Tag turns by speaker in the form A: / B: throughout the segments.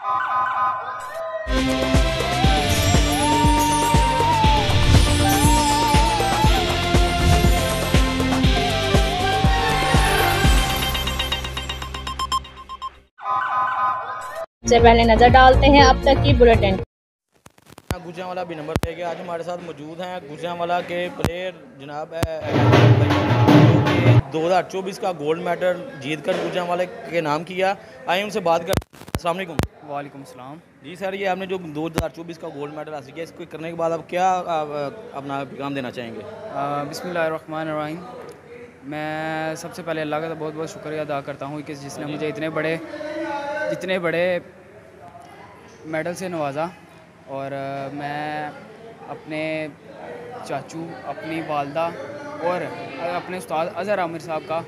A: से पहले नजर डालते हैं अब तक की बुलेटिन।
B: गुजरांवाला भी नंबर पे गया। आज हमारे साथ मौजूद हैं गुजरांवाला के प्लेयर जनाब जो कि 2024 का गोल्ड मेडल जीतकर गुजरांवाला के नाम किया। आइए उनसे बात कर। अस्सलाम वालेकुम।
C: वालेकुम सलाम।
B: जी सर, ये आपने जो 2024 का गोल्ड मेडल हासिल किया, इसको करने के बाद आप क्या अपना पैगाम देना चाहेंगे?
C: बिस्मिल्लाहिर्रहमानिर्रहीम। मैं सबसे पहले अल्लाह का बहुत बहुत शुक्रिया अदा करता हूँ कि जिसने मुझे इतने बड़े मेडल से नवाजा। और मैं अपने चाचू, अपनी वालदा और अपने उस्ताद अज़हर आमिर साहब का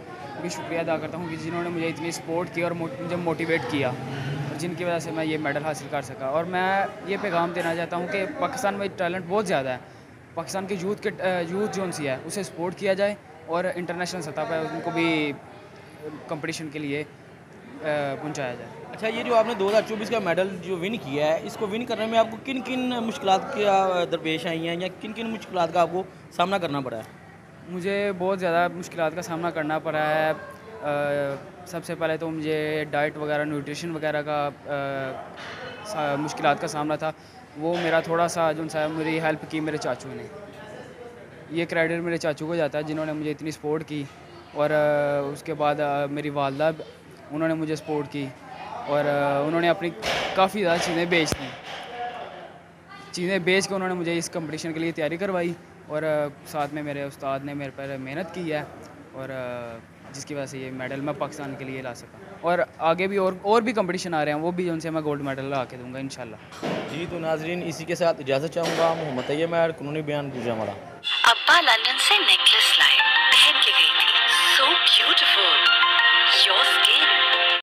C: भी शुक्रिया अदा करता हूँ कि जिन्होंने मुझे इतनी सपोर्ट की और मुझे मोटिवेट किया, और जिनकी वजह से मैं ये मेडल हासिल कर सका। और मैं ये पैगाम देना चाहता हूँ कि पाकिस्तान में टैलेंट बहुत ज़्यादा है। पाकिस्तान की यूथ जो सी है उसे सपोर्ट किया जाए और इंटरनेशनल सतह पर उनको भी कंपटीशन के लिए पहुँचाया जाए।
B: अच्छा, ये जो आपने 2024 का मेडल जो विन किया है, इसको विन करने में आपको किन किन मुश्किलात का दरपेश आई हैं या किन किन मुश्किलात का आपको सामना करना पड़ा है?
C: मुझे बहुत ज़्यादा मुश्किलात का सामना करना पड़ा है। सबसे पहले तो मुझे डाइट वगैरह, न्यूट्रिशन वगैरह का मुश्किलात का सामना था। वो मेरा थोड़ा सा जो सा मेरी हेल्प की मेरे चाचू ने। ये क्रेडिट मेरे चाचू को जाता है जिन्होंने मुझे इतनी सपोर्ट की। और उसके बाद मेरी वालदा, उन्होंने मुझे सपोर्ट की और उन्होंने अपनी काफ़ी ज़्यादा चीज़ें बेच के उन्होंने मुझे इस कंपटीशन के लिए तैयारी करवाई। और साथ में मेरे उस्ताद ने मेरे पर मेहनत की है और जिसकी वजह से ये मेडल मैं पाकिस्तान के लिए ला सका। और आगे भी और भी कंपटीशन आ रहे हैं, वो भी उनसे मैं गोल्ड मेडल ला के दूंगा इंशाल्लाह।
B: जी तो नाजरीन, इसी के साथ इजाज़त चाहूँगा। मोहम्मद तैयब मैं कानूनी बयान गुजरांवाला।
D: अब्बा लंदन से नेकलेस लाए, पहन के गई थी, सो ब्यूटीफुल।